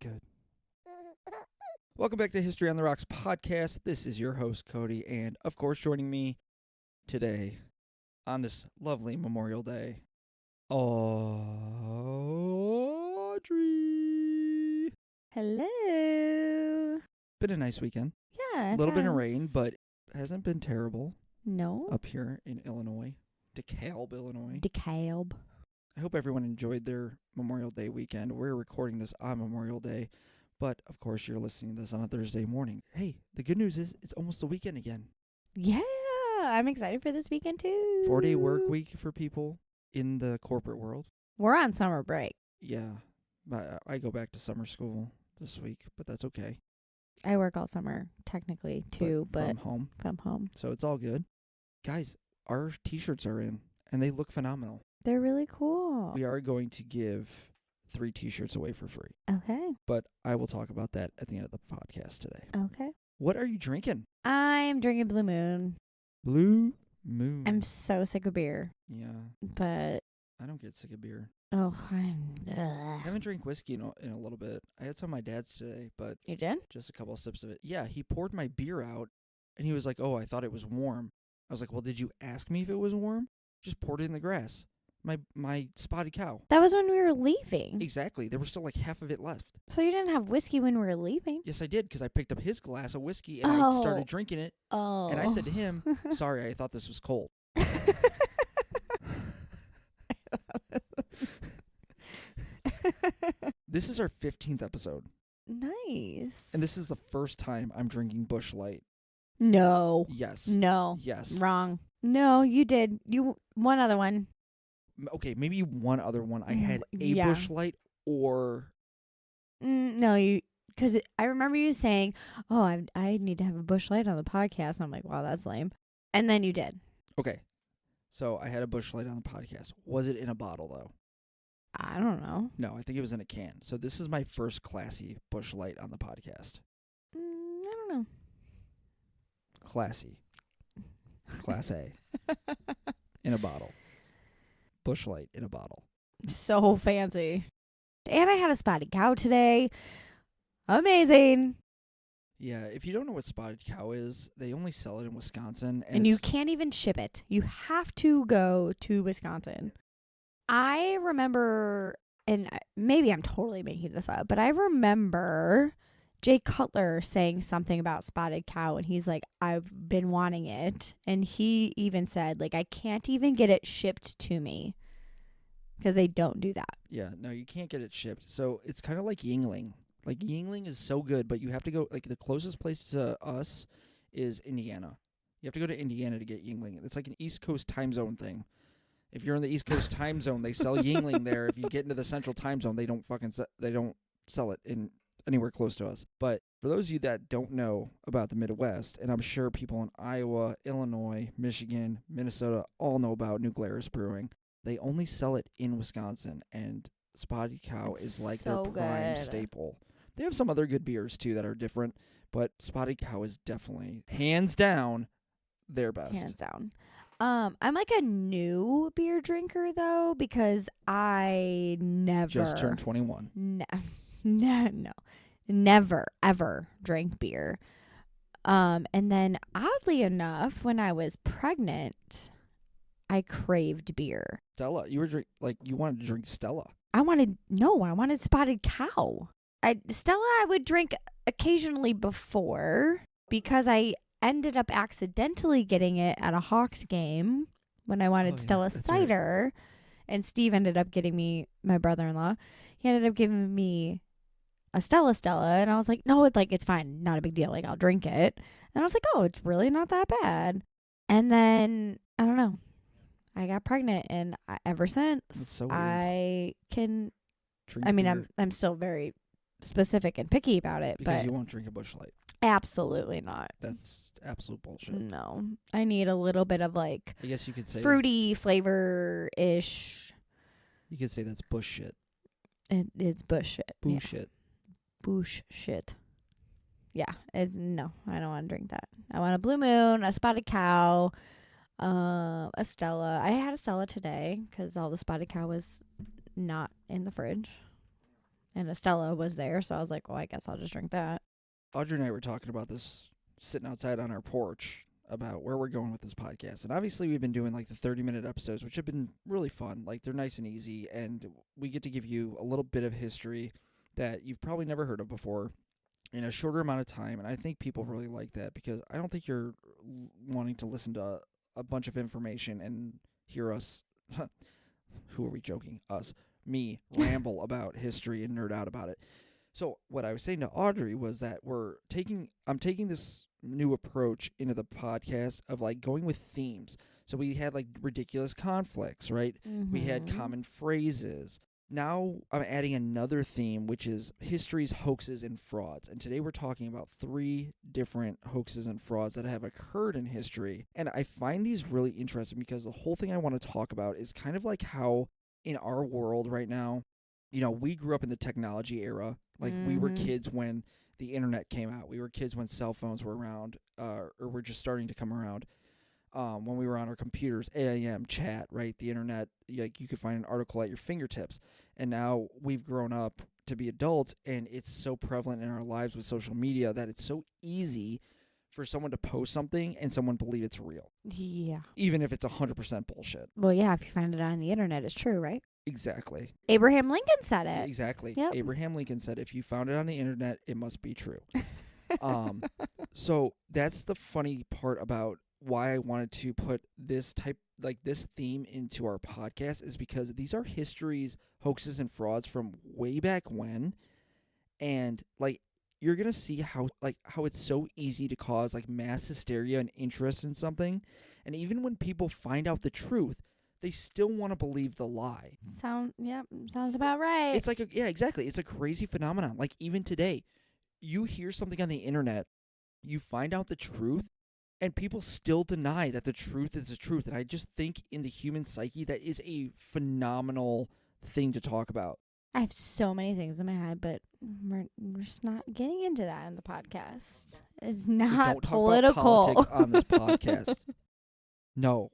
good. Welcome back to History on the Rocks podcast. This is your host, Cody, and of course, joining me today on this lovely Memorial Day, Audrey. Hello. Been a nice weekend. Yeah, A little bit of rain, but hasn't been terrible no. up here in Illinois, DeKalb, Illinois. DeKalb. I hope everyone enjoyed their Memorial Day weekend. We're recording this on Memorial Day, but of course you're listening to this on a Thursday morning. Hey, the good news is it's almost the weekend again. Yeah, I'm excited for this weekend too. 4-day work week for people in the corporate world. We're on summer break. Yeah, I go back to summer school this week, but that's okay. I work all summer technically too, but from home. from home. So it's all good. Guys, our t-shirts are in, and they look phenomenal. They're really cool. We are going to give 3 t-shirts away for free, Okay. but I will talk about that at the end of the podcast today. Okay. What are you drinking? I'm drinking Blue Moon. Blue Moon. I'm so sick of beer, Yeah, but I don't get sick of beer. I haven't drank whiskey in a little bit. I had some of my dad's today, but You did? just a couple of sips of it. Yeah, he poured my beer out, and he was like, "Oh, I thought it was warm." I was like, "Well, did you ask me if it was warm? Just poured it in the grass." My spotted cow. That was when we were leaving. Exactly. There was still like half of it left. So you didn't have whiskey when we were leaving? Yes, I did, because I picked up his glass of whiskey, and I started drinking it, Oh. and I said to him, "Sorry, I thought this was cold." This is our 15th episode, Nice. and this is the first time I'm drinking Busch Light. No. Yes. No. Yes. Wrong. No, you did. One other one. Okay, maybe one other one. I had a Yeah. Busch Light or... No, because I remember you saying, "Oh, I need to have a Busch Light on the podcast." I'm like, "Wow, that's lame." And then you did. Okay, so I had a Busch Light on the podcast. Was it in a bottle, though? I don't know. No, I think it was in a can. So this is my first classy Busch Light on the podcast. I don't know. Classy. Class A. In a bottle. Busch Light in a bottle. So fancy. And I had a spotted cow today. Amazing. Yeah, if you don't know what spotted cow is, they only sell it in Wisconsin. And you can't even ship it. You have to go to Wisconsin. I remember, and maybe I'm totally making this up, but I remember Jay Cutler saying something about spotted cow, and he's like, "I've been wanting it." And he even said, like, "I can't even get it shipped to me because they don't do that." Yeah, no, you can't get it shipped. So it's kind of like Yingling. Like, Yingling is so good, but you have to go, like, the closest place to us is Indiana. You have to go to Indiana to get Yingling. It's like an East Coast time zone thing. If you're in the East Coast time zone, they sell Yingling there. If you get into the Central time zone, they don't sell it in anywhere close to us. But for those of you that don't know about the Midwest, and I'm sure people in Iowa, Illinois, Michigan, Minnesota all know about New Glarus Brewing, they only sell it in Wisconsin, and Spotted Cow is like so their prime good. staple. They have some other good beers, too, that are different, but Spotted Cow is definitely, hands down, their best. Hands down. I'm like a new beer drinker though, because I never Just turned 21. No, never ever drank beer. And then oddly enough, when I was pregnant, I craved beer. Stella, you wanted to drink Stella. I wanted Spotted Cow. Stella I would drink occasionally before, because I ended up accidentally getting it at a Hawks game when I wanted Stella cider. Right. And Steve ended up getting me, my brother-in-law, he ended up giving me a Stella, and I was like, "No, it's fine, not a big deal, like, I'll drink it." And I was like, "Oh, it's really not that bad." And then, I don't know, I got pregnant, and ever since, so weird. I can drink beer. I'm still very specific and picky about it, because but you won't drink a Busch Light. Absolutely not. That's absolute bullshit. No. I need a little bit of, like, I guess you could say fruity flavor-ish. You could say that's bush shit. It's bush shit. Bullshit. Yeah. Bush shit. Yeah. No, I don't want to drink that. I want a Blue Moon, a Spotted Cow, a Stella. I had a Stella today because all the Spotted Cow was not in the fridge. And Estella was there, so I was like, well, I guess I'll just drink that. Audrey and I were talking about this sitting outside on our porch about where we're going with this podcast. And obviously we've been doing like the 30-minute episodes, which have been really fun. Like they're nice and easy, and we get to give you a little bit of history that you've probably never heard of before in a shorter amount of time. And I think people really like that because I don't think you're wanting to listen to a bunch of information and hear us, who are we joking? Us, me, ramble about history and nerd out about it. So what I was saying to Audrey was that I'm taking this new approach into the podcast of like going with themes. So we had like ridiculous conflicts, right? We had common phrases. Now I'm adding another theme, which is history's hoaxes and frauds. And today we're talking about 3 different hoaxes and frauds that have occurred in history. And I find these really interesting because the whole thing I want to talk about is kind of like how in our world right now, you know, we grew up in the technology era. Like we were kids when the internet came out. We were kids when cell phones were around, or were just starting to come around. When we were on our computers, AIM, chat, right? The internet, like you could find an article at your fingertips. And now we've grown up to be adults, and it's so prevalent in our lives with social media that it's so easy for someone to post something and someone believe it's real. Yeah. Even if it's 100% bullshit. Well, yeah, if you find it on the internet, it's true, right? Exactly. Abraham Lincoln said it. Exactly. Yep. Abraham Lincoln said, if you found it on the internet, it must be true. So that's the funny part about why I wanted to put this theme into our podcast, is because these are history's hoaxes and frauds from way back when. And like, you're going to see how it's so easy to cause like mass hysteria and interest in something. And even when people find out the truth, they still want to believe the lie. Sounds about right. It's like, exactly. It's a crazy phenomenon. Like even today, you hear something on the internet, you find out the truth, and people still deny that the truth is the truth. And I just think in the human psyche, that is a phenomenal thing to talk about. I have so many things in my head, but we're just not getting into that in the podcast. It's not don't talk political. About politics on this podcast. No.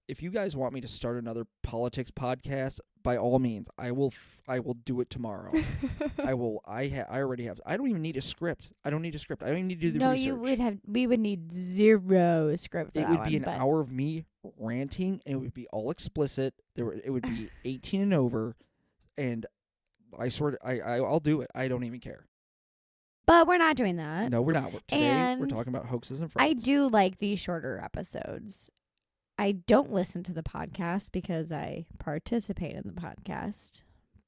If you guys want me to start another politics podcast, by all means, I will do it tomorrow. I will. I already have. I don't even need a script. I don't need a script. I don't even need to do the research. No, you would have. We would need 0 script. For it would be an hour of me ranting, and it would be all explicit. It would be 18 and over, and I'll do it. I don't even care. But we're not doing that. No, we're not. Today we're talking about hoaxes and frauds. I do like these shorter episodes. I don't listen to the podcast because I participate in the podcast.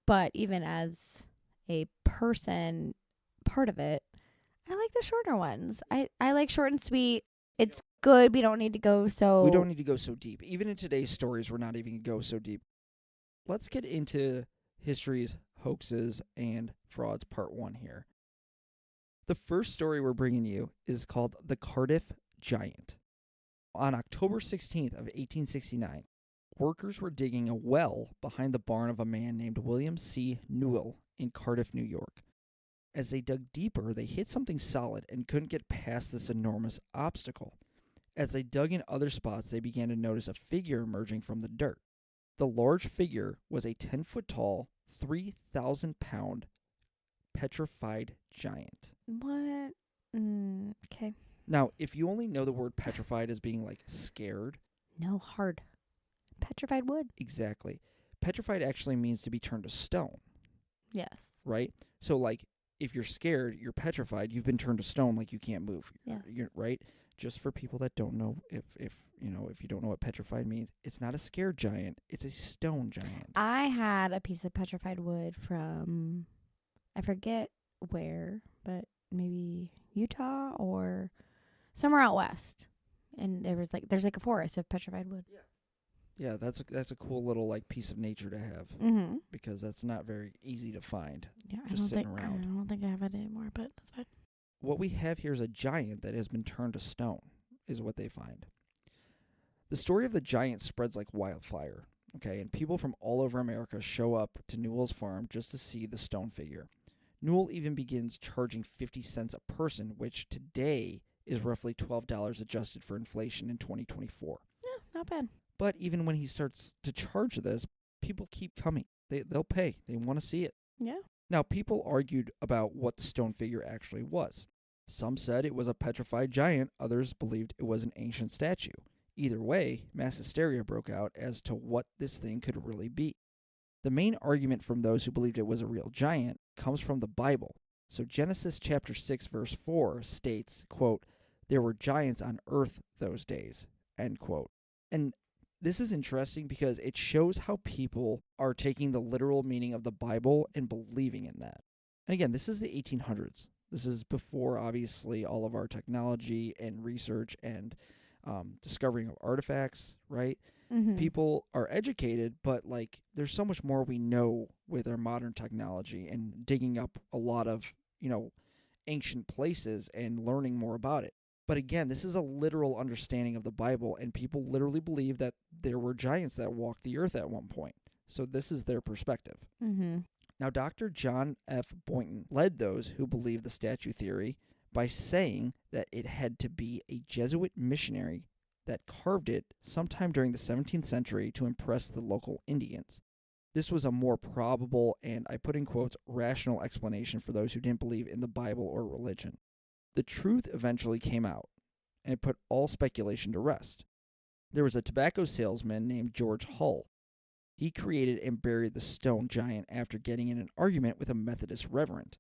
But even as a person, part of it, I like the shorter ones. I like short and sweet. It's good. We don't need to go so deep. Even in today's stories, we're not even going to go so deep. Let's get into history's hoaxes and frauds part 1 here. The first story we're bringing you is called the Cardiff Giant. On October 16th of 1869, workers were digging a well behind the barn of a man named William C. Newell in Cardiff, New York. As they dug deeper, they hit something solid and couldn't get past this enormous obstacle. As they dug in other spots, they began to notice a figure emerging from the dirt. The large figure was a 10-foot-tall, 3,000-pound petrified giant. What? Okay. Now, if you only know the word petrified as being like scared. No, hard. Petrified wood. Exactly. Petrified actually means to be turned to stone. Yes. Right? So like if you're scared, you're petrified, you've been turned to stone, like you can't move. Yeah. You're, right? Just for people that don't know, if you don't know what petrified means, it's not a scared giant, it's a stone giant. I had a piece of petrified wood from, I forget where, but maybe Utah or somewhere out west, and there's like a forest of petrified wood. Yeah, that's a cool little like piece of nature to have, because that's not very easy to find. Yeah, just sitting around. I don't think I have it anymore, but that's fine. What we have here is a giant that has been turned to stone, is what they find. The story of the giant spreads like wildfire, okay, and people from all over America show up to Newell's farm just to see the stone figure. Newell even begins charging 50 cents a person, which today is roughly $12 adjusted for inflation in 2024. Yeah, not bad. But even when he starts to charge this, people keep coming. They'll pay. They want to see it. Yeah. Now, people argued about what the stone figure actually was. Some said it was a petrified giant, others believed it was an ancient statue. Either way, mass hysteria broke out as to what this thing could really be. The main argument from those who believed it was a real giant comes from the Bible. So Genesis chapter 6 verse 4 states, quote, "There were giants on earth those days," end quote. And this is interesting because it shows how people are taking the literal meaning of the Bible and believing in that. And again, this is the 1800s. This is before, obviously, all of our technology and research and discovering of artifacts, right? Mm-hmm. People are educated, but like there's so much more we know with our modern technology and digging up a lot of, ancient places and learning more about it. But again, this is a literal understanding of the Bible, and people literally believe that there were giants that walked the earth at one point. So this is their perspective. Mm-hmm. Now, Dr. John F. Boynton led those who believed the statue theory by saying that it had to be a Jesuit missionary that carved it sometime during the 17th century to impress the local Indians. This was a more probable and, I put in quotes, rational explanation for those who didn't believe in the Bible or religion. The truth eventually came out and put all speculation to rest. There was a tobacco salesman named George Hull. He created and buried the stone giant after getting in an argument with a Methodist reverend.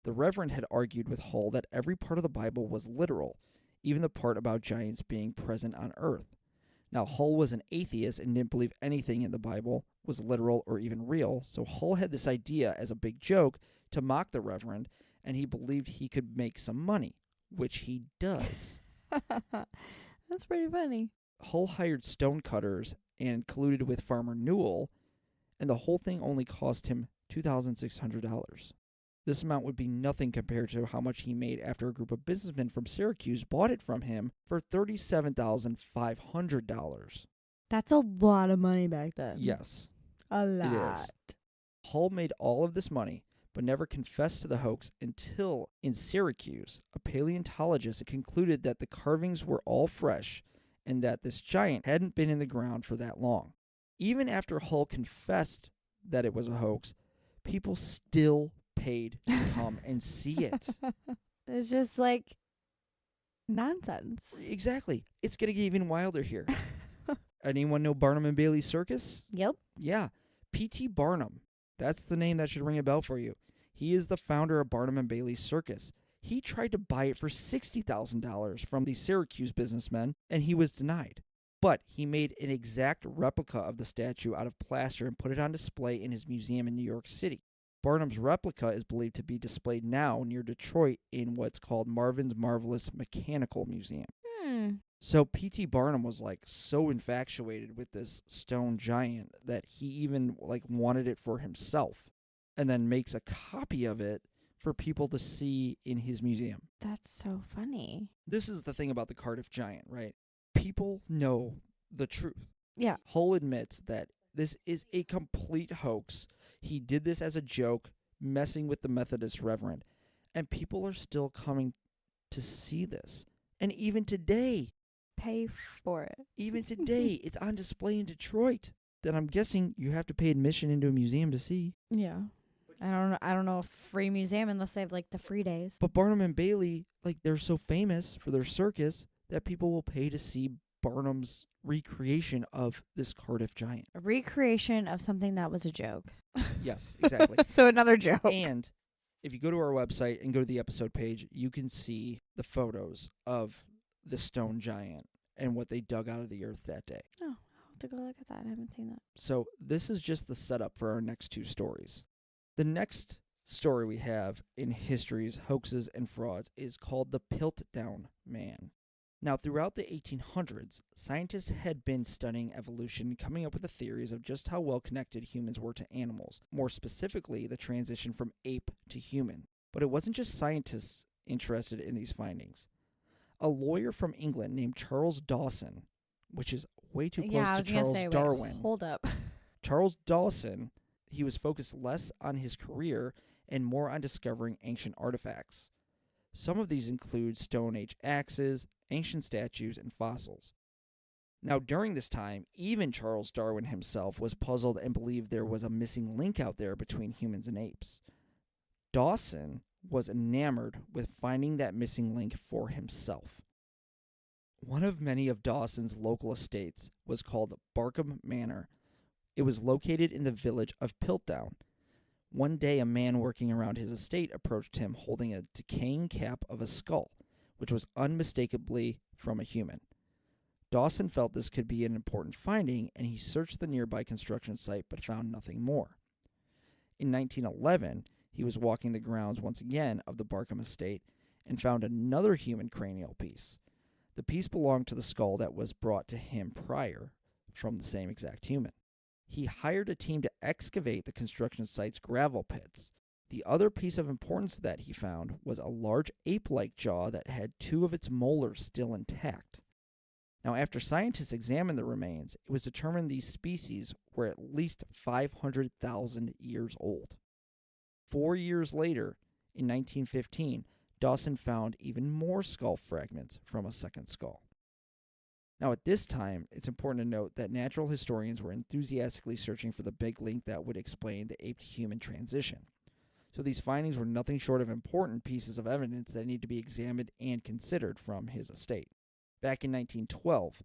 The reverend had argued with Hull that every part of the Bible was literal, even the part about giants being present on earth. Now, Hull was an atheist and didn't believe anything in the Bible was literal or even real, so Hull had this idea as a big joke to mock the reverend, and he believed he could make some money, which he does. That's pretty funny. Hull hired stonecutters and colluded with Farmer Newell, and the whole thing only cost him $2,600. This amount would be nothing compared to how much he made after a group of businessmen from Syracuse bought it from him for $37,500. That's a lot of money back then. Yes, A it lot. is. Hull made all of this money, but never confessed to the hoax until, in Syracuse, a paleontologist concluded that the carvings were all fresh and that this giant hadn't been in the ground for that long. Even after Hull confessed that it was a hoax, people still paid to come and see it. It's just like nonsense. Exactly. It's going to get even wilder here. Anyone know Barnum and Bailey Circus? Yep. Yeah. P.T. Barnum. That's the name that should ring a bell for you. He is the founder of Barnum and Bailey Circus. He tried to buy it for $60,000 from the Syracuse businessmen, and he was denied. But he made an exact replica of the statue out of plaster and put it on display in his museum in New York City. Barnum's replica is believed to be displayed now near Detroit in what's called Marvin's Marvelous Mechanical Museum. So P.T. Barnum was so infatuated with this stone giant that he even wanted it for himself, and then makes a copy of it for people to see in his museum. That's so funny. This is the thing about the Cardiff Giant, right? People know the truth. Yeah. Hull admits that this is a complete hoax. He did this as a joke, messing with the Methodist reverend. And people are still coming to see this. And even today, Pay for it. it's on display in Detroit. That I'm guessing you have to pay admission into a museum to see. Yeah. I don't know a free museum unless they have the free days. But Barnum and Bailey, they're so famous for their circus that people will pay to see Barnum's recreation of this Cardiff Giant. A recreation of something that was a joke. Yes, exactly. So another joke. And if you go to our website and go to the episode page, you can see the photos of the stone giant and what they dug out of the earth that day. Oh, I'll have to go look at that. I haven't seen that. So this is just the setup for our next two stories. The next story we have in History's Hoaxes and Frauds is called the Piltdown Man. Now, throughout the 1800s, scientists had been studying evolution and coming up with the theories of just how well connected humans were to animals, more specifically the transition from ape to human. But it wasn't just scientists interested in these findings. A lawyer from England named Charles Dawson, which is way too close to Charles Darwin. Hold up. Charles Dawson, he was focused less on his career and more on discovering ancient artifacts. Some of these include Stone Age axes, ancient statues, and fossils. Now, during this time, even Charles Darwin himself was puzzled and believed there was a missing link out there between humans and apes. Dawson was enamored with finding that missing link for himself. One of many of Dawson's local estates was called Barkham Manor. It was located in the village of Piltdown. One day, a man working around his estate approached him holding a decaying cap of a skull, which was unmistakably from a human. Dawson felt this could be an important finding, and he searched the nearby construction site but found nothing more. In 1911, he was walking the grounds once again of the Barkham estate and found another human cranial piece. The piece belonged to the skull that was brought to him prior from the same exact human. He hired a team to excavate the construction site's gravel pits. The other piece of importance that he found was a large ape-like jaw that had two of its molars still intact. Now, after scientists examined the remains, it was determined these species were at least 500,000 years old. 4 years later, in 1915, Dawson found even more skull fragments from a second skull. Now, at this time, it's important to note that natural historians were enthusiastically searching for the big link that would explain the ape-to-human transition. So these findings were nothing short of important pieces of evidence that need to be examined and considered from his estate. Back in 1912,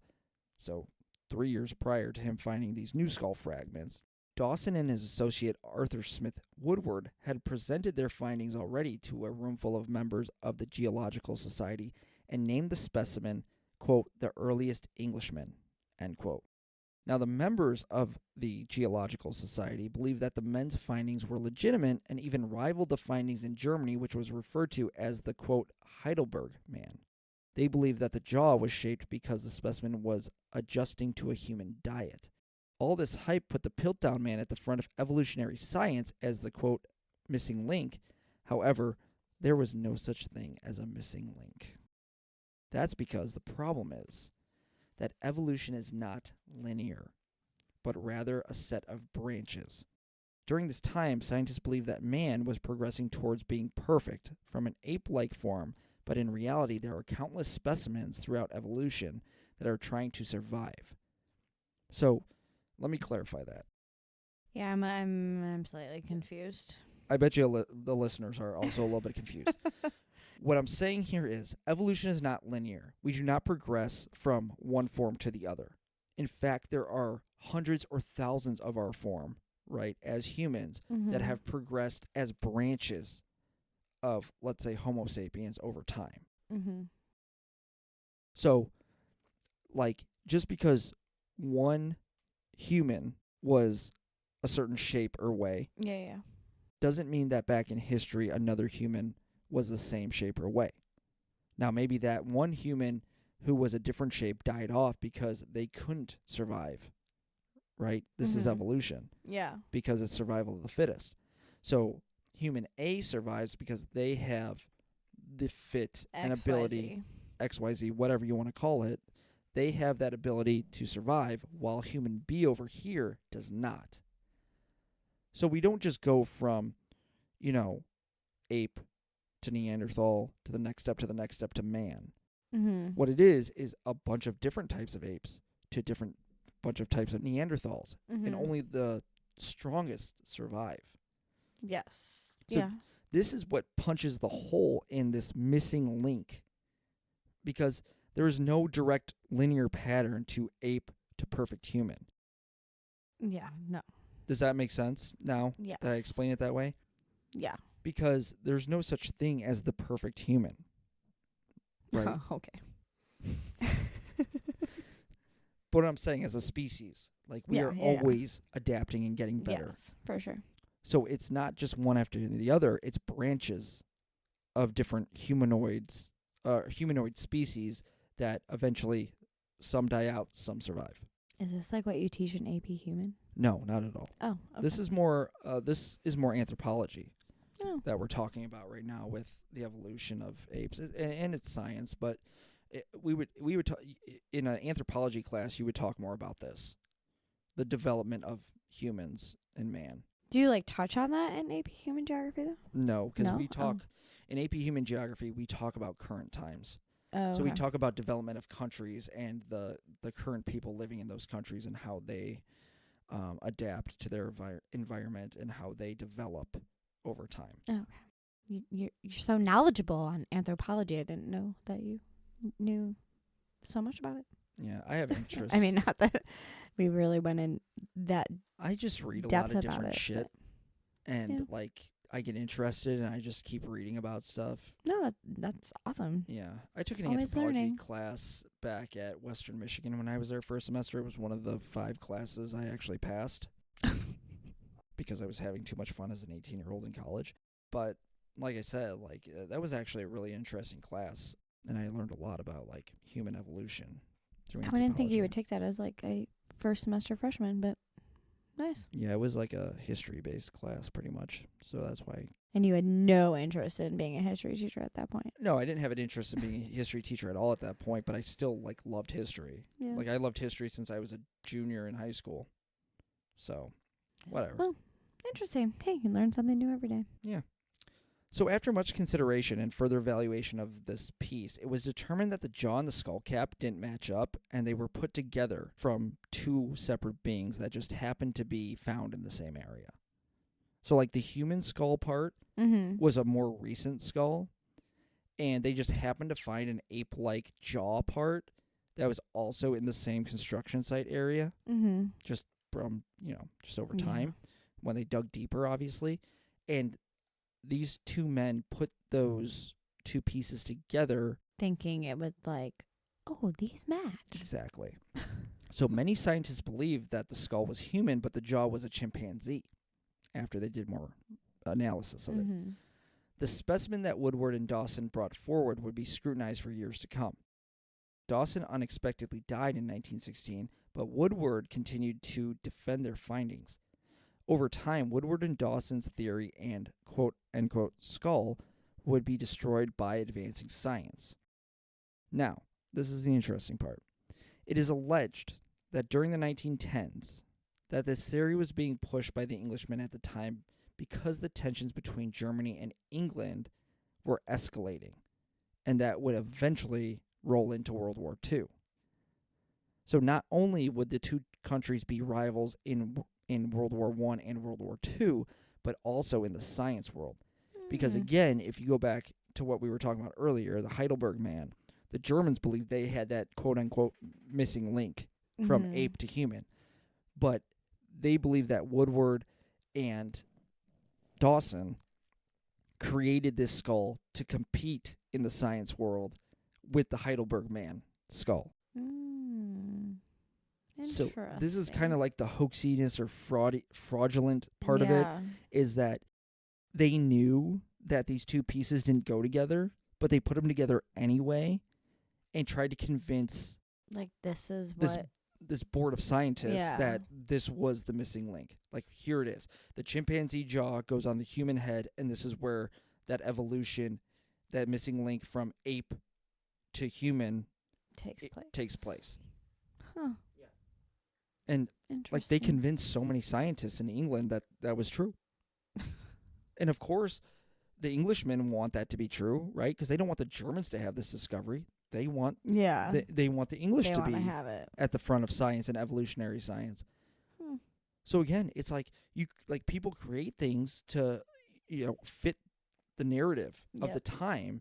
so 3 years prior to him finding these new skull fragments, Dawson and his associate Arthur Smith Woodward had presented their findings already to a roomful of members of the Geological Society and named the specimen, quote, the earliest Englishman, end quote. Now, the members of the Geological Society believed that the men's findings were legitimate and even rivaled the findings in Germany, which was referred to as the, quote, Heidelberg man. They believed that the jaw was shaped because the specimen was adjusting to a human diet. All this hype put the Piltdown man at the front of evolutionary science as the, quote, missing link. However, there was no such thing as a missing link. That's because the problem is that evolution is not linear, but rather a set of branches. During this time, scientists believed that man was progressing towards being perfect from an ape-like form, but in reality there are countless specimens throughout evolution that are trying to survive. So, let me clarify that. Yeah, I'm slightly confused. I bet you the listeners are also a little bit confused. What I'm saying here is evolution is not linear. We do not progress from one form to the other. In fact, there are hundreds or thousands of our form, right, as humans that have progressed as branches of, let's say, Homo sapiens over time. So, like, just because one human was a certain shape or way doesn't mean that back in history another human was the same shape or way. Now, maybe that one human who was a different shape died off because they couldn't survive, right? This is evolution. Yeah. Because it's survival of the fittest. So human A survives because they have the fit and ability, XYZ, whatever you want to call it. They have that ability to survive, while human B over here does not. So we don't just go from, ape to Neanderthal to the next step to man. What it is a bunch of different types of apes to different bunch of types of Neanderthals. And only the strongest survive. Yes. So this is what punches the hole in this missing link. Because there is no direct linear pattern to ape to perfect human. Yeah, no. Does that make sense now? Yes. Did I explain it that way? Yeah. Because there's no such thing as the perfect human. Right? Okay. But what I'm saying, as a species, like, we are always adapting and getting better. Yes, for sure. So it's not just one after the other. It's branches of different humanoid species that eventually some die out, some survive. Is this like what you teach in AP Human? No, not at all. Oh, okay. This is more anthropology that we're talking about right now with the evolution of apes, and it's science. But we would in an anthropology class, you would talk more about this, the development of humans and man. Do you touch on that in AP Human Geography though? No, because we talk in AP Human Geography. We talk about current times. Oh, so we talk about development of countries and the current people living in those countries and how they adapt to their environment and how they develop over time. Okay. You're so knowledgeable on anthropology. I didn't know that you knew so much about it. Yeah, I have interest. I mean, not that we really went in that I just read a depth lot of about different it, shit, but and yeah. like I get interested, and I just keep reading about stuff. No, that's awesome. Yeah, I took an Always anthropology learning. class back at Western Michigan when I was there first semester. It was one of the 5 classes I actually passed because I was having too much fun as an 18-year-old in college. But like I said, that was actually a really interesting class, and I learned a lot about like human evolution through I didn't think you would anthropology. take that as like a first semester freshman, but nice. Yeah, it was like a history-based class pretty much, so that's why. And you had no interest in being a history teacher at that point. No, I didn't have an interest in being a history teacher at all at that point, but I still like loved history. Yeah. Like I loved history since I was a junior in high school. So, whatever. Well, interesting. Hey, you learn something new every day. Yeah. So after much consideration and further evaluation of this piece, it was determined that the jaw and the skull cap didn't match up, and they were put together from 2 separate beings that just happened to be found in the same area. So like the human skull part was a more recent skull, and they just happened to find an ape-like jaw part that was also in the same construction site area, just from, just over time when they dug deeper, obviously. And these 2 men put those 2 pieces together. Thinking it would like, oh, these match. Exactly. So many scientists believe that the skull was human, but the jaw was a chimpanzee after they did more analysis of it. The specimen that Woodward and Dawson brought forward would be scrutinized for years to come. Dawson unexpectedly died in 1916, but Woodward continued to defend their findings. Over time, Woodward and Dawson's theory and quote-unquote skull would be destroyed by advancing science. Now, this is the interesting part. It is alleged that during the 1910s, that this theory was being pushed by the Englishmen at the time because the tensions between Germany and England were escalating, and that would eventually roll into World War II. So not only would the 2 countries be rivals in World War I and World War II, but also in the science world. Because again, if you go back to what we were talking about earlier, the Heidelberg man, the Germans believed they had that quote-unquote missing link from ape to human. But they believed that Woodward and Dawson created this skull to compete in the science world with the Heidelberg man skull. So this is kind of like the hoaxiness or fraudulent part of it, is that they knew that these 2 pieces didn't go together, but they put them together anyway and tried to convince like this is what this board of scientists that this was the missing link. Like, here it is. The chimpanzee jaw goes on the human head, and this is where that evolution, that missing link from ape to human takes place. Huh. And like they convinced so many scientists in England that that was true. And of course, the Englishmen want that to be true, right? Because they don't want the Germans to have this discovery. They want they want the English to be have it at the front of science and evolutionary science. So again, it's like people create things to fit the narrative of the time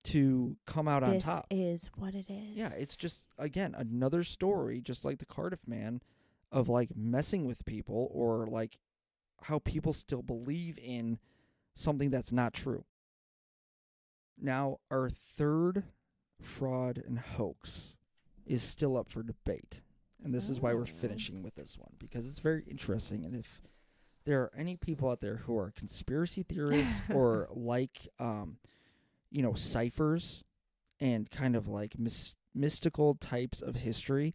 to come out on top. This is what it is. Yeah, it's just, again, another story, just like the Cardiff man, of like messing with people, or like how people still believe in something that's not true. Now, our third fraud and hoax is still up for debate. And this is why we're finishing with this one, because it's very interesting. And if there are any people out there who are conspiracy theorists or like ciphers and kind of like mystical types of history,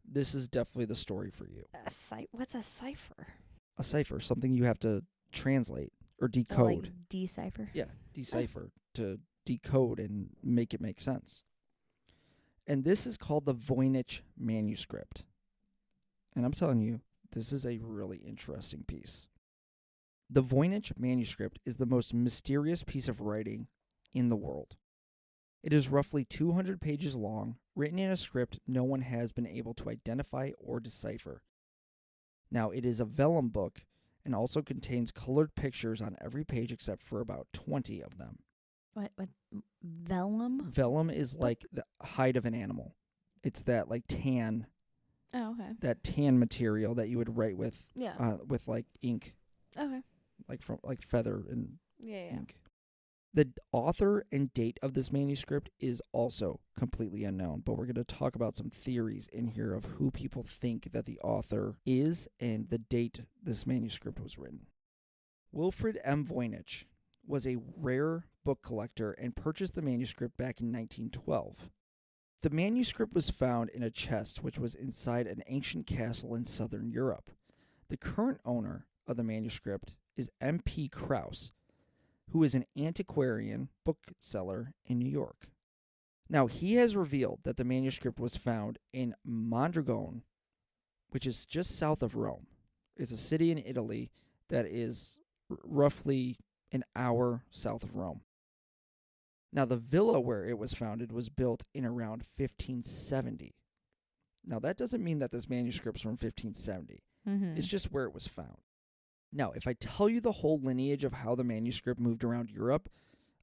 this is definitely the story for you. What's a cipher? A cipher, something you have to translate or decode. Like decipher? Yeah, decipher, to decode and make it make sense. And this is called the Voynich manuscript. And I'm telling you, this is a really interesting piece. The Voynich manuscript is the most mysterious piece of writing in the world. It is roughly 200 pages long, written in a script no one has been able to identify or decipher. Now, it is a vellum book, and also contains colored pictures on every page except for about 20 of them. What vellum? Vellum is like the hide of an animal. It's that like tan, Oh, okay. that tan material that you would write with, Yeah. with like ink, Okay. like from like feather and Yeah. ink. The author and date of this manuscript is also completely unknown, but we're going to talk about some theories in here of who people think that the author is and the date this manuscript was written. Wilfred M. Voynich was a rare book collector and purchased the manuscript back in 1912. The manuscript was found in a chest which was inside an ancient castle in southern Europe. The current owner of the manuscript is M.P. Krauss, who is an antiquarian bookseller in New York. Now, he has revealed that the manuscript was found in Mondragone, which is just south of Rome. It's a city in Italy that is roughly an hour south of Rome. Now, the villa where it was founded was built in around 1570. Now, that doesn't mean that this manuscript's from 1570. Mm-hmm. It's just where it was found. Now, if I tell you the whole lineage of how the manuscript moved around Europe,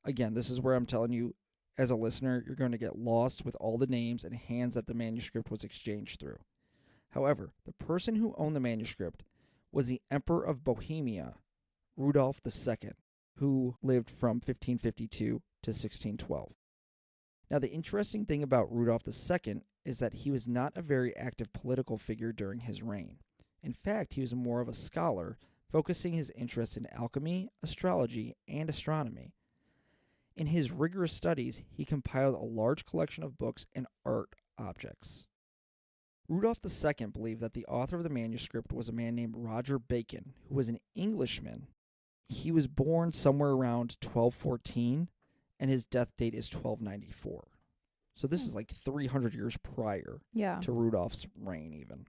again, this is where I'm telling you, as a listener, you're going to get lost with all the names and hands that the manuscript was exchanged through. However, the person who owned the manuscript was the Emperor of Bohemia, Rudolph II, who lived from 1552 to 1612. Now, the interesting thing about Rudolph II is that he was not a very active political figure during his reign. In fact, he was more of a scholar, focusing his interest in alchemy, astrology, and astronomy. In his rigorous studies, he compiled a large collection of books and art objects. Rudolph II believed that the author of the manuscript was a man named Roger Bacon, who was an Englishman. He was born somewhere around 1214, and his death date is 1294. So this is like 300 years prior to Rudolph's reign even.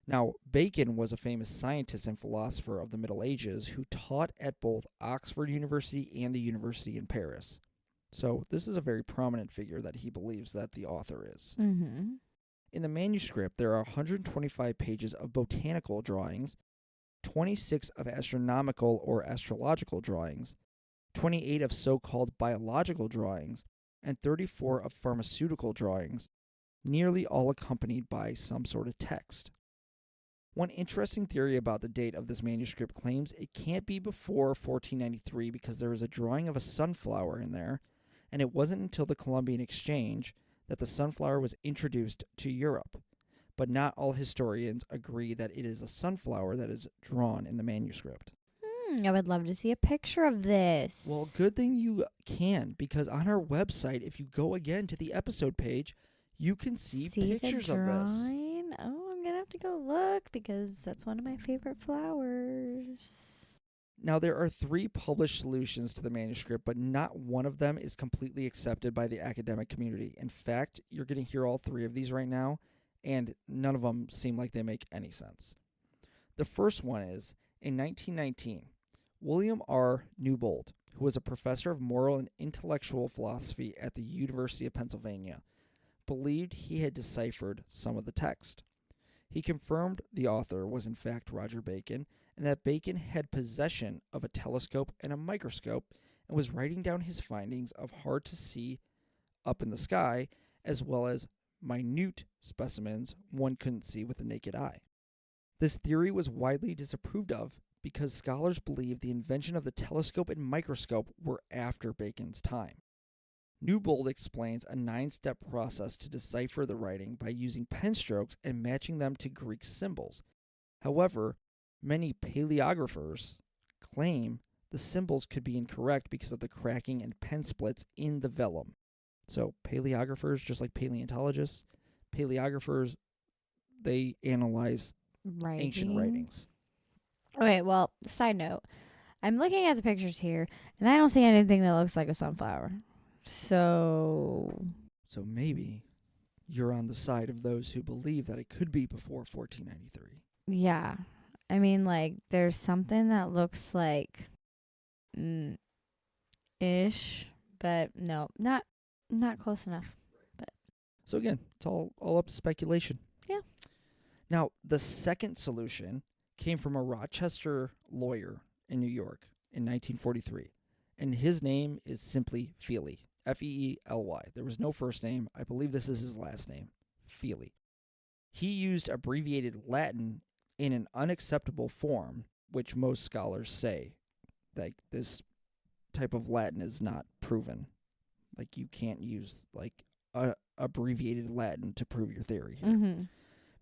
Now, Bacon was a famous scientist and philosopher of the Middle Ages who taught at both Oxford University and the University in Paris. So this is a very prominent figure that he believes that the author is. Mm-hmm. In the manuscript, there are 125 pages of botanical drawings, 26 of astronomical or astrological drawings, 28 of so-called biological drawings, and 34 of pharmaceutical drawings, nearly all accompanied by some sort of text. One interesting theory about the date of this manuscript claims it can't be before 1493 because there is a drawing of a sunflower in there, and it wasn't until the Columbian Exchange that the sunflower was introduced to Europe. But not all historians agree that it is a sunflower that is drawn in the manuscript. I would love to see a picture of this. Well, good thing you can, because on our website, if you go again to the episode page, you can see pictures of this. Oh, I'm going to have to go look because that's one of my favorite flowers. Now, there are 3 published solutions to the manuscript, but not one of them is completely accepted by the academic community. In fact, you're going to hear all 3 of these right now, and none of them seem like they make any sense. The first one is, in 1919, William R. Newbold, who was a professor of moral and intellectual philosophy at the University of Pennsylvania, believed he had deciphered some of the text. He confirmed the author was in fact Roger Bacon, and that Bacon had possession of a telescope and a microscope and was writing down his findings of hard to see up in the sky, as well as minute specimens one couldn't see with the naked eye. This theory was widely disapproved of because scholars believed the invention of the telescope and microscope were after Bacon's time. Newbold explains a 9-step process to decipher the writing by using pen strokes and matching them to Greek symbols. However, many paleographers claim the symbols could be incorrect because of the cracking and pen splits in the vellum. So paleographers, just like paleontologists, paleographers, they analyze ancient writings. Okay, well, side note. I'm looking at the pictures here, and I don't see anything that looks like a sunflower. So maybe you're on the side of those who believe that it could be before 1493. Yeah. I mean, like, there's something that looks like ish, but no, not close enough. But so again, it's all up to speculation. Yeah. Now, the second solution came from a Rochester lawyer in New York in 1943. And his name is simply Feely. Feely. There was no first name. I believe this is his last name. Feely. He used abbreviated Latin in an unacceptable form, which most scholars say, like, this type of Latin is not proven. Like, you can't use, like, abbreviated Latin to prove your theory here. Mm-hmm.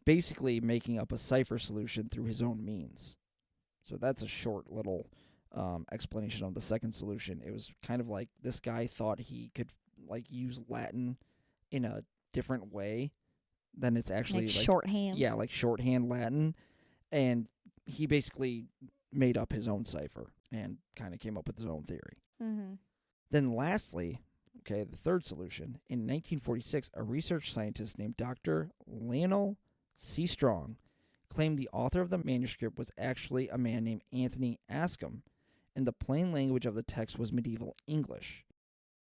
Basically making up a cipher solution through his own means. So that's a short little explanation of the second solution. It was kind of like this guy thought he could, like, use Latin in a different way than it's actually Like shorthand. Yeah, like shorthand Latin. And he basically made up his own cipher and kind of came up with his own theory. Mm-hmm. Then lastly, okay, the third solution, in 1946, a research scientist named Dr. Lionel C. Strong claimed the author of the manuscript was actually a man named Anthony Ascom, and the plain language of the text was medieval English.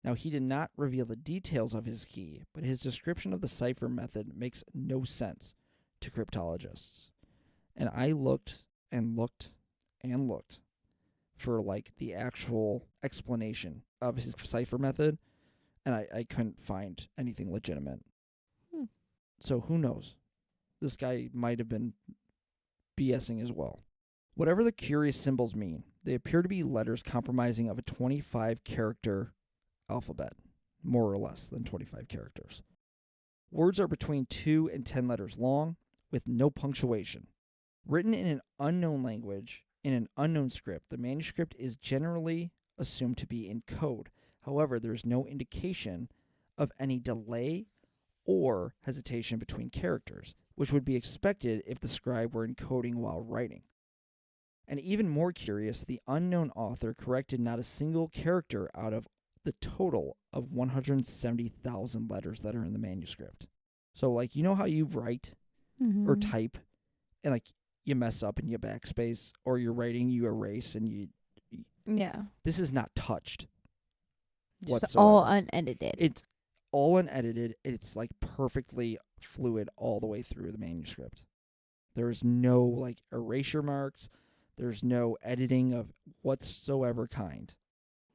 Now, he did not reveal the details of his key, but his description of the cipher method makes no sense to cryptologists. And I looked and looked and looked for, like, the actual explanation of his cipher method, and I couldn't find anything legitimate. So who knows? This guy might have been BSing as well. Whatever the curious symbols mean, they appear to be letters comprising of a 25-character alphabet, more or less than 25 characters. Words are between 2 and 10 letters long, with no punctuation. Written in an unknown language, in an unknown script, the manuscript is generally assumed to be in code. However, there is no indication of any delay or hesitation between characters, which would be expected if the scribe were encoding while writing. And even more curious, the unknown author corrected not a single character out of the total of 170,000 letters that are in the manuscript. So, like, you know how you write or type, and, like, you mess up and you backspace, or you're writing, you erase, and you... Yeah. This is not touched Just whatsoever. all unedited. It's all unedited. It's, like, perfectly fluid all the way through the manuscript. There's no, like, erasure marks. There's no editing of whatsoever kind.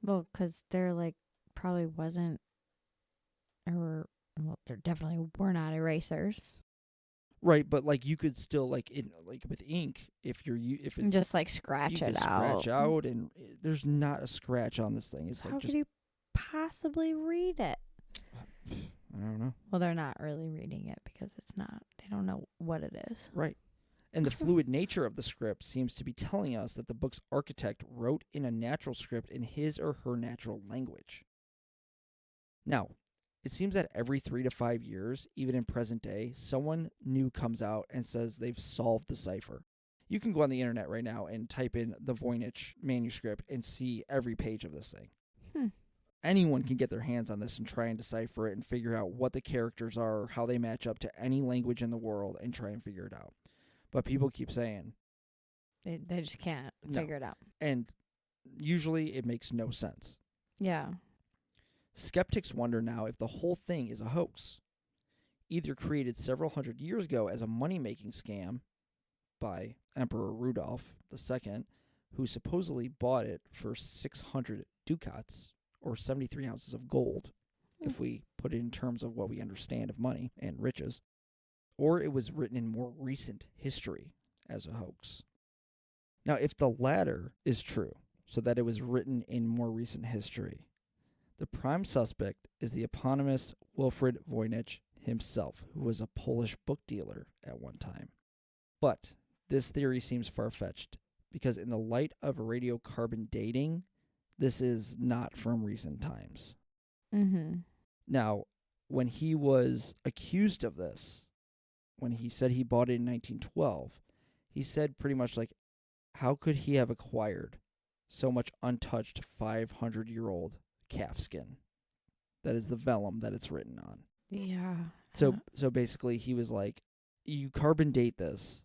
Well, because there, like, probably wasn't, or, well, there definitely were not erasers. Right, but, like, you could still, like, with ink, if it's just, like, scratch you it could out. scratch out, and there's not a scratch on this thing. It's So like, how just, could you possibly read it? I don't know. Well, they're not really reading it because it's not. They don't know what it is. Right. And the fluid nature of the script seems to be telling us that the book's architect wrote in a natural script in his or her natural language. Now, it seems that every 3 to 5 years, even in present day, someone new comes out and says they've solved the cipher. You can go on the internet right now and type in the Voynich manuscript and see every page of this thing. Anyone can get their hands on this and try and decipher it and figure out what the characters are or how they match up to any language in the world and try and figure it out. But people keep saying... They just can't figure it out. And usually it makes no sense. Yeah. Skeptics wonder now if the whole thing is a hoax, either created several hundred years ago as a money-making scam by Emperor Rudolph II, who supposedly bought it for 600 ducats, or 73 ounces of gold, if we put it in terms of what we understand of money and riches, or it was written in more recent history as a hoax. Now, if the latter is true, so that it was written in more recent history, the prime suspect is the eponymous Wilfrid Voynich himself, who was a Polish book dealer at one time. But this theory seems far-fetched, because in the light of radiocarbon dating, this is not from recent times. Now, when he was accused of this, when he said he bought it in 1912, he said pretty much like, how could he have acquired so much untouched 500-year-old calf skin? That is the vellum that it's written on. Yeah. So basically he was like, you carbon date this.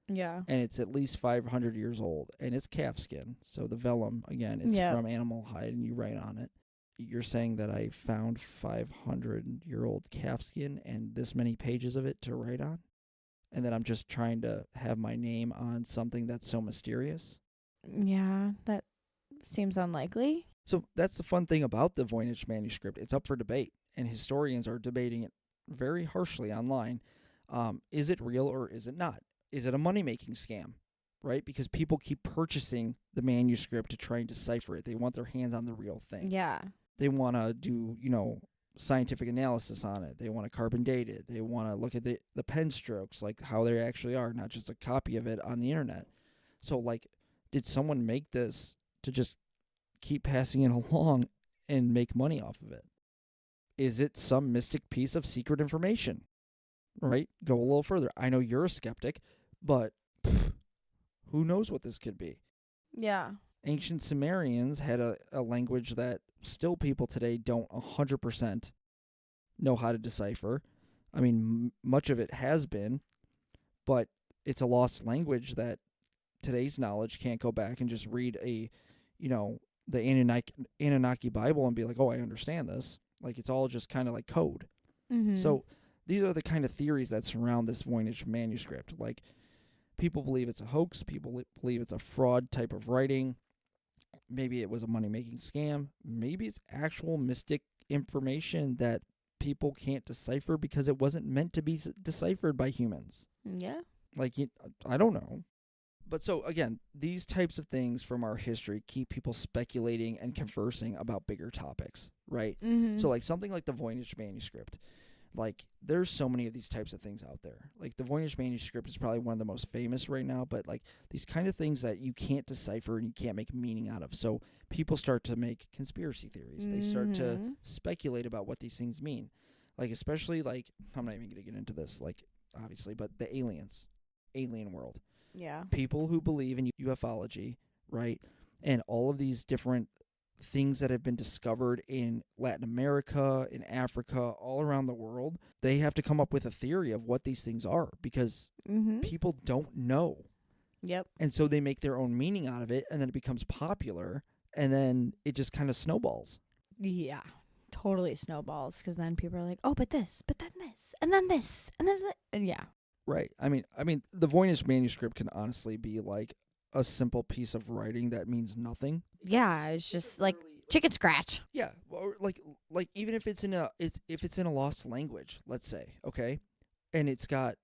Yeah. And it's at least 500 years old, and it's calf skin. So the vellum, again, it's from animal hide, and you write on it. You're saying that I found 500-year-old calf skin and this many pages of it to write on? and that I'm just trying to have my name on something that's so mysterious. Yeah, that seems unlikely. So that's the fun thing about the Voynich manuscript. It's up for debate, and historians are debating it very harshly online. Is it real or is it not? Is it a money-making scam? Right? Because people keep purchasing the manuscript to try and decipher it. They want their hands on the real thing. Yeah. They want to do, scientific analysis on it. They want to carbon date it. They want to look at the pen strokes, like how they actually are, not just a copy of it on the internet. So, like, did someone make this to just keep passing it along and make money off of it? Is it some mystic piece of secret information? Right? Go a little further. I know you're a skeptic, but who knows what this could be? Yeah. Ancient Sumerians had a language that still people today don't 100% know how to decipher. I mean, much of it has been, but it's a lost language that today's knowledge can't go back and just read the Anunnaki Bible and be like, oh, I understand this. Like, it's all just kind of like code. Mm-hmm. So these are the kind of theories that surround this Voynich manuscript. Like, people believe it's a hoax. People believe it's a fraud type of writing. Maybe it was a money-making scam. Maybe it's actual mystic information that people can't decipher because it wasn't meant to be deciphered by humans. Yeah. Like, I don't know. But so, again, these types of things from our history keep people speculating and conversing about bigger topics, right? Mm-hmm. So, like, something like the Voynich manuscript. Like, there's so many of these types of things out there. Like, the Voynich manuscript is probably one of the most famous right now, but, like, these kind of things that you can't decipher and you can't make meaning out of. So people start to make conspiracy theories. They start to speculate about what these things mean. Like, especially, like, I'm not even going to get into this, like, obviously, but the aliens, alien world. Yeah. People who believe in ufology, right? And all of these different things that have been discovered in Latin America, in Africa, all around the world, they have to come up with a theory of what these things are because people don't know. Yep. And so they make their own meaning out of it, and then it becomes popular, and then it just kind of snowballs. Yeah. Totally snowballs because then people are like, oh, but this, but then this, and then this, and then that. And yeah. Right. I mean, the Voynich manuscript can honestly be like a simple piece of writing that means nothing. Yeah, it's just like chicken scratch. Yeah, or like even if it's in a lost language, let's say, okay, and it's got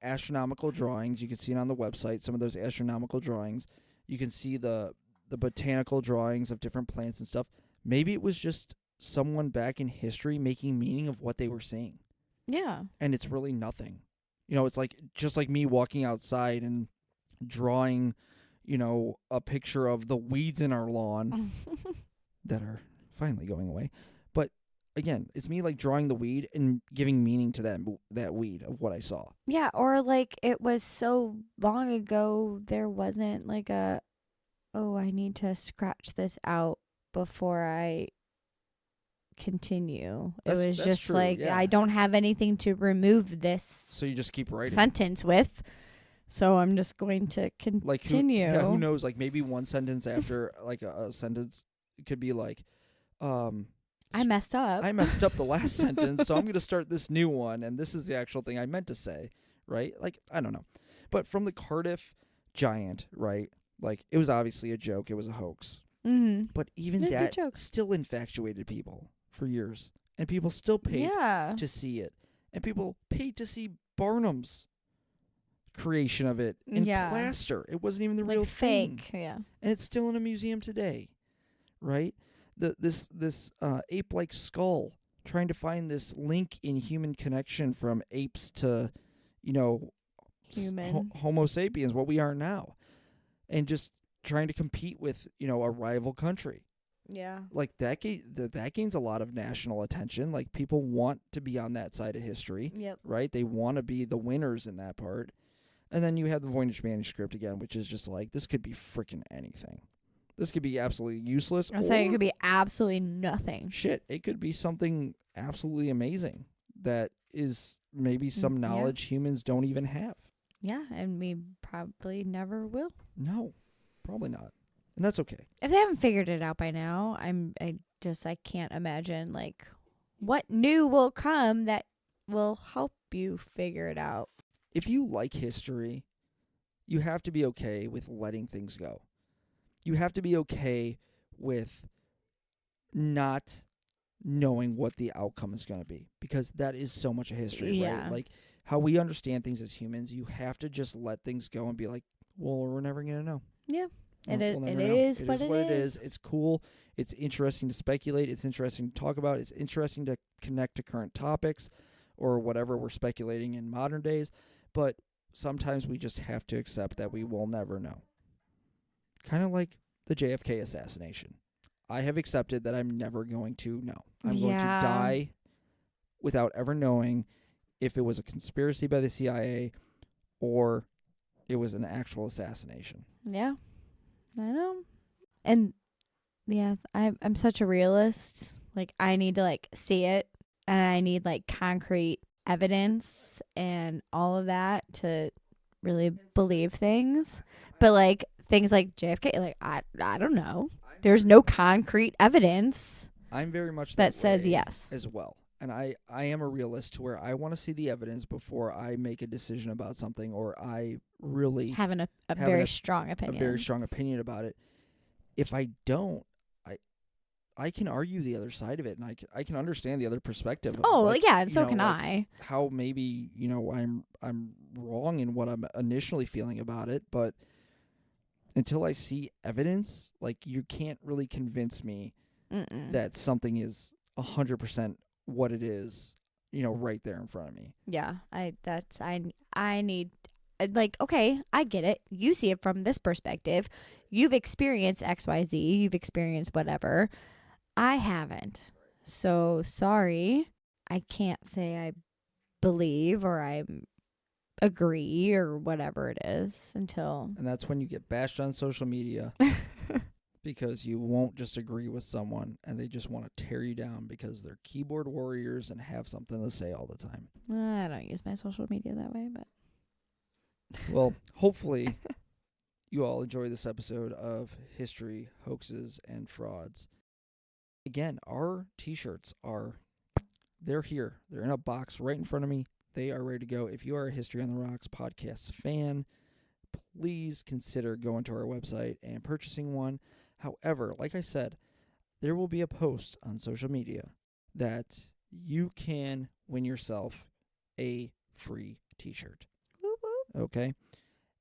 astronomical drawings. You can see it on the website. Some of those astronomical drawings. You can see the botanical drawings of different plants and stuff. Maybe it was just someone back in history making meaning of what they were seeing. Yeah, and it's really nothing. It's like just like me walking outside and drawing, a picture of the weeds in our lawn that are finally going away. But again, it's me like drawing the weed and giving meaning to that weed of what I saw. Yeah, or like it was so long ago there wasn't like I need to scratch this out before I continue. It was just true, like yeah. I don't have anything to remove this So you just keep writing sentence with. So I'm just going to continue. Like who knows? Like maybe one sentence after like a sentence could be like, I messed up. I messed up the last sentence, so I'm going to start this new one, and this is the actual thing I meant to say, right? Like, I don't know. But from the Cardiff Giant, right? Like, it was obviously a joke. It was a hoax. Mm-hmm. But even that still infatuated people for years. And people still paid to see it. And people paid to see Barnum's creation of it in plaster. It wasn't even the real thing. Fake, yeah. And it's still in a museum today, right? This ape-like skull, trying to find this link in human connection from apes to, human Homo sapiens, what we are now, and just trying to compete with a rival country. Yeah, like that gains a lot of national attention. Like people want to be on that side of history. Yep. Right? They want to be the winners in that part. And then you have the Voynich manuscript again, which is just like this could be freaking anything. This could be absolutely useless. I'm saying it could be absolutely nothing. Shit, it could be something absolutely amazing that is maybe some knowledge humans don't even have. Yeah, and we probably never will. No, probably not. And that's okay. If they haven't figured it out by now, I can't imagine like what new will come that will help you figure it out. if you like history, you have to be okay with letting things go. You have to be okay with not knowing what the outcome is going to be, because that is so much of history, right? Yeah. Like how we understand things as humans, you have to just let things go and be like, well, we're never going to know. Yeah. No, It is. we'll It never know. is It what is it what it is. is. It's cool. It's interesting to speculate. It's interesting to talk about. It's interesting to connect to current topics or whatever we're speculating in modern days. But sometimes we just have to accept that we will never know. Kind of like the JFK assassination. I have accepted that I'm never going to know. I'm going to Yeah. die without ever knowing if it was a conspiracy by the CIA or it was an actual assassination. Yeah. I know. And yeah, I'm such a realist. Like I need to like see it, and I need like concrete evidence and all of that to really believe things. But like things like JFK, like I don't know. There's no concrete evidence I'm very much that says way yes. as well. And I am a realist to where I want to see the evidence before I make a decision about something, or I really Having a having very a- strong a opinion. very strong opinion about it. If I don't, I can argue the other side of it, and I can understand the other perspective. Of Oh, like, yeah, and you so know, can like I. how maybe I'm wrong in what I'm initially feeling about it, but until I see evidence, like you can't really convince me Mm-mm. that something is 100% what it is, right there in front of me. Yeah, I need like okay, I get it. You see it from this perspective. You've experienced XYZ, you've experienced whatever. I haven't. So sorry. I can't say I believe or I agree or whatever it is until And that's when you get bashed on social media because you won't just agree with someone and they just want to tear you down because they're keyboard warriors and have something to say all the time. I don't use my social media that way, but Well, hopefully you all enjoy this episode of History, Hoaxes, and Frauds. Again, our t-shirts they're here. They're in a box right in front of me. They are ready to go. If you are a History on the Rocks podcast fan, please consider going to our website and purchasing one. However, like I said, there will be a post on social media that you can win yourself a free t-shirt. whoop, whoop. Okay?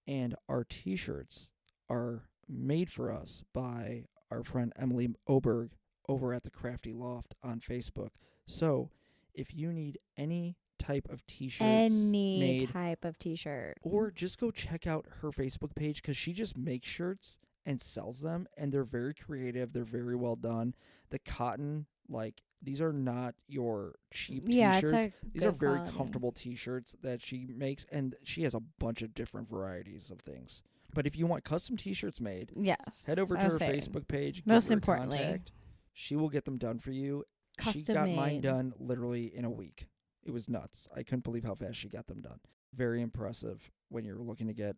And our t-shirts are made for us by our friend Emily Oberg over at the Crafty Loft on Facebook. So, if you need any type of t-shirts Any made, type of t-shirt. or just go check out her Facebook page, because she just makes shirts and sells them, and they're very creative. They're very well done. The cotton, like, these are not your cheap Yeah, t-shirts. it's These are very comfortable t-shirts that she makes, and she has a bunch of different varieties of things. But if you want custom t-shirts made, Yes. head over to her Facebook page. Give Most her a importantly. contact. She will get them done for you. She Custom got mine made. done literally in a week. It was nuts. I couldn't believe how fast she got them done. Very impressive when you're looking to get,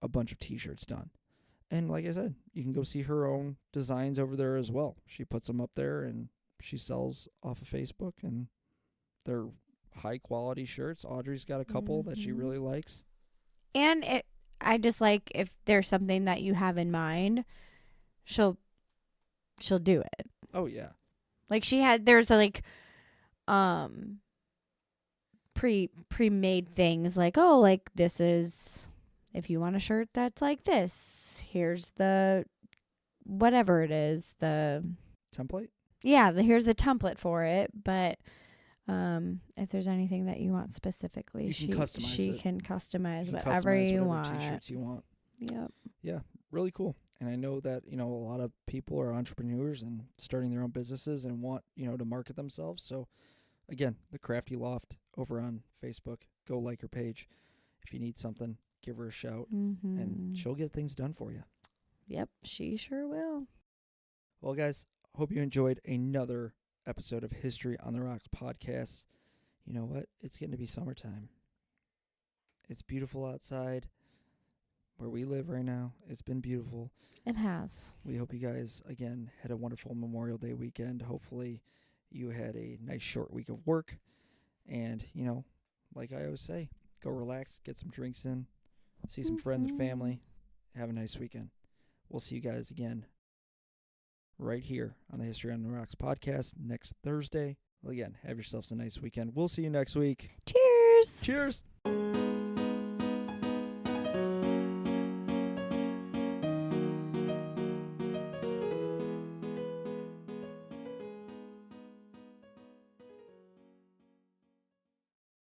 a bunch of t-shirts done. And like I said, you can go see her own designs over there as well. She puts them up there and she sells off of Facebook, and they're high quality shirts. Audrey's got a couple that she really likes. And I just like if there's something that you have in mind, she'll do it. Oh yeah. Like there's like pre-made things like, oh, like this is if you want a shirt that's like this, here's the whatever it is, the Template? yeah, here's the template for it, but if there's anything that you want specifically, You can customize she it. can customize You can whatever customize you whatever want. t-shirts you want. Yep. Yeah, really cool. And I know that, a lot of people are entrepreneurs and starting their own businesses and want, to market themselves. So, again, the Crafty Loft over on Facebook. Go like her page. If you need something, give her a shout, and she'll get things done for you. Yep, she sure will. Well, guys, hope you enjoyed another episode of History on the Rocks podcast. You know what? It's getting to be summertime. It's beautiful outside. Where we live right now, it's been beautiful. It has. We hope you guys, again, had a wonderful Memorial Day weekend. Hopefully you had a nice short week of work. And, like I always say, Go relax, get some drinks in, see some friends and family. Have a nice weekend. We'll see you guys again right here on the History on the Rocks podcast next Thursday. Well, again, have yourselves a nice weekend. We'll see you next week. Cheers. Cheers.